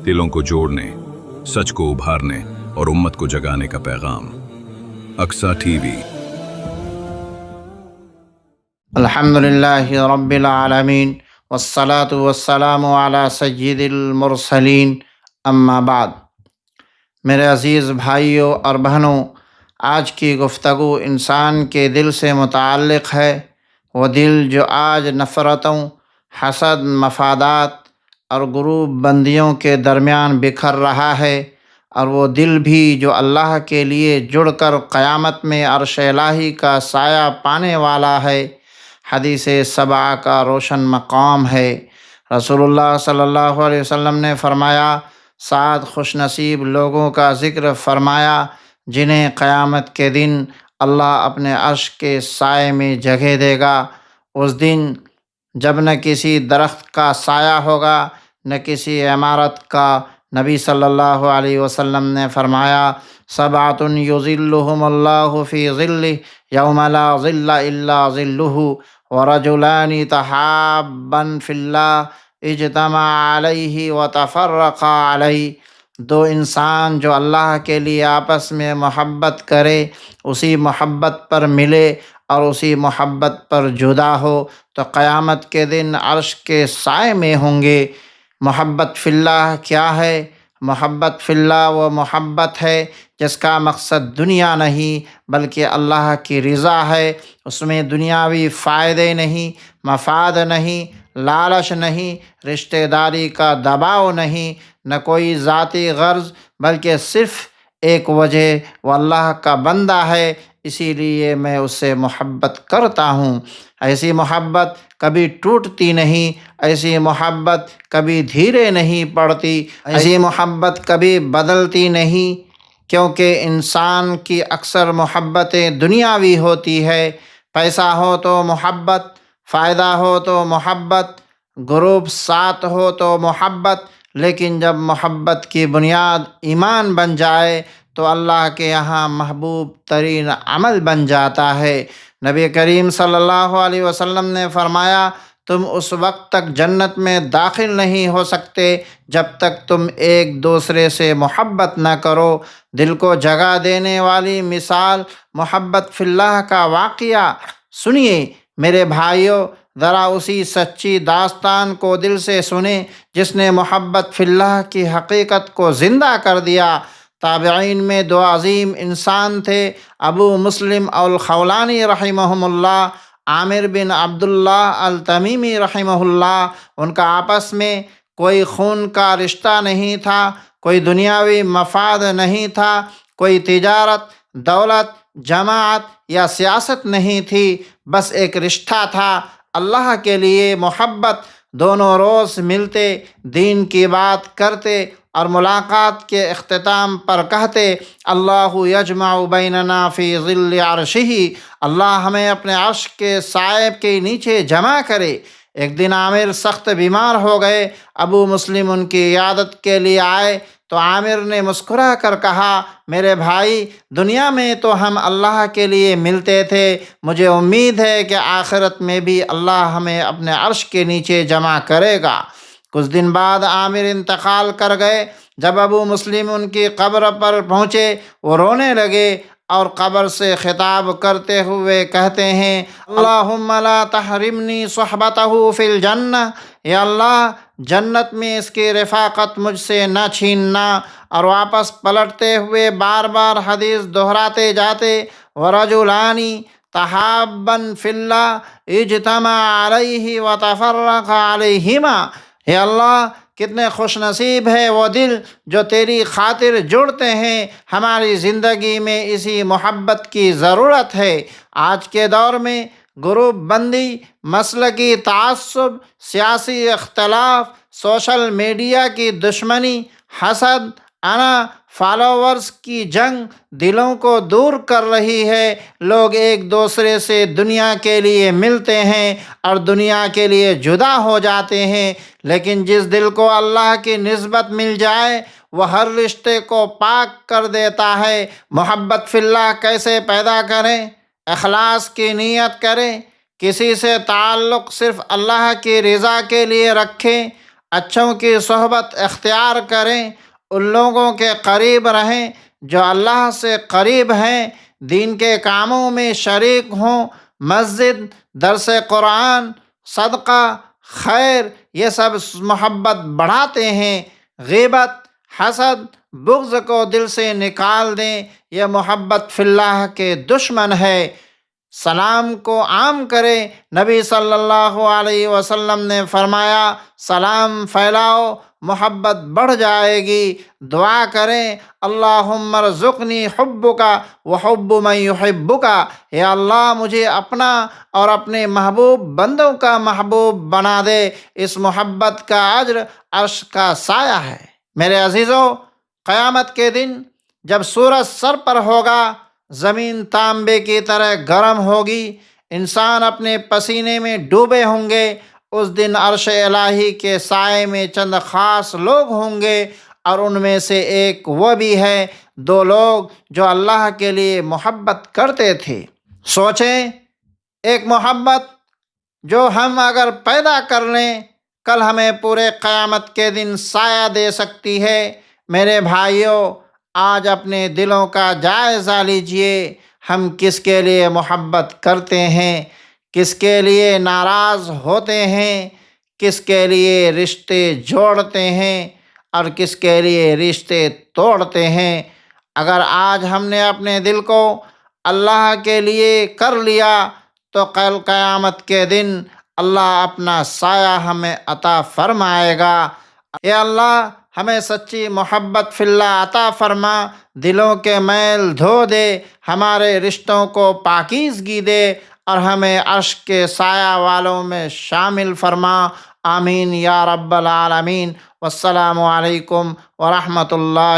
دلوں کو جوڑنے، سچ کو ابھارنے اور امت کو جگانے کا پیغام۔ Aqsa T V. الحمدللہ رب العالمین والصلاة والسلام علی سید المرسلین، اما بعد۔ میرے عزیز بھائیوں اور بہنوں، آج کی گفتگو انسان کے دل سے متعلق ہے۔ وہ دل جو آج نفرتوں، حسد، مفادات اور گروپ بندیوں کے درمیان بکھر رہا ہے، اور وہ دل بھی جو اللہ کے لیے جڑ کر قیامت میں عرش الہی کا سایہ پانے والا ہے، حدیث 7 کا روشن مقام ہے۔ رسول اللہ صلی اللہ علیہ وسلم نے فرمایا، 7 خوش نصیب لوگوں کا ذکر فرمایا جنہیں قیامت کے دن اللہ اپنے عرش کے سائے میں جگہ دے گا۔ اس دن جب نہ کسی درخت کا سایہ ہوگا، نہ کسی عمارت کا۔ نبی صلی اللہ علیہ وسلم نے فرمایا، 7 یظلہم اللہ فی ظلہ یوم لا ظل الا ظلہ، ورجلان تحابا فی اللہ اجتمعا علیہ وتفرقا علیہ۔ 2 انسان جو اللہ کے لیے آپس میں محبت کرے، اسی محبت پر ملے اور اسی محبت پر جدا ہو تو قیامت کے دن عرش کے سائے میں ہوں گے۔ محبت فی اللہ کیا ہے؟ محبت فی اللہ وہ محبت ہے جس کا مقصد دنیا نہیں بلکہ اللہ کی رضا ہے۔ اس میں دنیاوی فائدے نہیں، مفاد نہیں، لالچ نہیں، رشتہ داری کا دباؤ نہیں، نہ کوئی ذاتی غرض، بلکہ صرف ایک وجہ، وہ اللہ کا بندہ ہے، اسی لیے میں اس سے محبت کرتا ہوں۔ ایسی محبت کبھی ٹوٹتی نہیں، ایسی محبت کبھی دھیرے نہیں پڑتی، ایسی محبت کبھی بدلتی نہیں، کیونکہ انسان کی اکثر محبتیں دنیاوی ہوتی ہے۔ پیسہ ہو تو محبت، فائدہ ہو تو محبت، گروپ ساتھ ہو تو محبت، لیکن جب محبت کی بنیاد ایمان بن جائے تو اللہ کے یہاں محبوب ترین عمل بن جاتا ہے۔ نبی کریم صلی اللہ علیہ وسلم نے فرمایا، تم اس وقت تک جنت میں داخل نہیں ہو سکتے جب تک تم ایک دوسرے سے محبت نہ کرو۔ دل کو جگہ دینے والی مثال محبت فی اللہ کا واقعہ سنیے میرے بھائیوں، ذرا اسی سچی داستان کو دل سے سنیں جس نے محبت فی اللہ کی حقیقت کو زندہ کر دیا۔ تابعین میں 2 عظیم انسان تھے، ابو مسلم الخولانی رحمہم اللہ، عامر بن عبداللہ التمیمی رحمہ اللہ۔ ان کا آپس میں کوئی خون کا رشتہ نہیں تھا، کوئی دنیاوی مفاد نہیں تھا، کوئی تجارت، دولت، جماعت یا سیاست نہیں تھی، بس ایک رشتہ تھا، اللہ کے لیے محبت۔ دونوں روز ملتے، دین کی بات کرتے اور ملاقات کے اختتام پر کہتے، اللہ یجمع بیننا فی ظل عرشہ، اللہ ہمیں اپنے عرش کے سائے کے نیچے جمع کرے۔ ایک دن عامر سخت بیمار ہو گئے، ابو مسلم ان کی عیادت کے لیے آئے تو عامر نے مسکرا کر کہا، میرے بھائی، دنیا میں تو ہم اللہ کے لیے ملتے تھے، مجھے امید ہے کہ آخرت میں بھی اللہ ہمیں اپنے عرش کے نیچے جمع کرے گا۔ کچھ دن بعد عامر انتقال کر گئے۔ جب ابو مسلم ان کی قبر پر پہنچے، وہ رونے لگے اور قبر سے خطاب کرتے ہوئے کہتے ہیں، اللہم لا تحرمنی صحبتہ فی الجنہ، یا اللہ جنت میں اس کی رفاقت مجھ سے نہ چھیننا۔ اور واپس پلٹتے ہوئے بار بار حدیث دہراتے جاتے، ورجلان تحابا فی اللہ اجتمعا علیہ وتفرقا علیہما، اے اللہ کتنے خوش نصیب ہے وہ دل جو تیری خاطر جڑتے ہیں۔ ہماری زندگی میں اسی محبت کی ضرورت ہے۔ آج کے دور میں گروپ بندی، مسلکی تعصب، سیاسی اختلاف، سوشل میڈیا کی دشمنی، حسد، انا، فالوورز کی جنگ دلوں کو دور کر رہی ہے۔ لوگ ایک دوسرے سے دنیا کے لیے ملتے ہیں اور دنیا کے لیے جدا ہو جاتے ہیں، لیکن جس دل کو اللہ کی نسبت مل جائے وہ ہر رشتے کو پاک کر دیتا ہے۔ محبت فی اللہ کیسے پیدا کریں؟ اخلاص کی نیت کریں، کسی سے تعلق صرف اللہ کی رضا کے لیے رکھیں، اچھوں کی صحبت اختیار کریں، ان لوگوں کے قریب رہیں جو اللہ سے قریب ہیں، دین کے کاموں میں شریک ہوں، مسجد، درس قرآن، صدقہ، خیر، یہ سب محبت بڑھاتے ہیں۔ غیبت، حسد، بغض کو دل سے نکال دیں، یہ محبت فی اللہ کے دشمن ہے۔ سلام کو عام کریں، نبی صلی اللہ علیہ وسلم نے فرمایا سلام پھیلاؤ، محبت بڑھ جائے گی۔ دعا کریں اللہم ارزقنی حبک وحب من یحبک، یا اللہ مجھے اپنا اور اپنے محبوب بندوں کا محبوب بنا دے، اس محبت کا اجر عرش کا سایہ ہے۔ میرے عزیزو، قیامت کے دن جب سورج سر پر ہوگا، زمین تانبے کی طرح گرم ہوگی، انسان اپنے پسینے میں ڈوبے ہوں گے، اس دن عرش الہی کے سائے میں چند خاص لوگ ہوں گے، اور ان میں سے ایک وہ بھی ہے، دو لوگ جو اللہ کے لیے محبت کرتے تھے۔ سوچیں، ایک محبت جو ہم اگر پیدا کر لیں، کل ہمیں پورے قیامت کے دن سایہ دے سکتی ہے۔ میرے بھائیوں، آج اپنے دلوں کا جائزہ لیجئے، ہم کس کے لیے محبت کرتے ہیں، کس کے لیے ناراض ہوتے ہیں، کس کے لیے رشتے جوڑتے ہیں اور کس کے لیے رشتے توڑتے ہیں۔ اگر آج ہم نے اپنے دل کو اللہ کے لیے کر لیا تو کل قیامت کے دن اللہ اپنا سایہ ہمیں عطا فرمائے گا۔ اے اللہ، ہمیں سچی محبت فی اللہ عطا فرما، دلوں کے میل دھو دے، ہمارے رشتوں کو پاکیزگی دے، اور ہمیں عرش کے سایہ والوں میں شامل فرما۔ آمین یا رب العالمین۔ والسلام علیکم ورحمۃ اللہ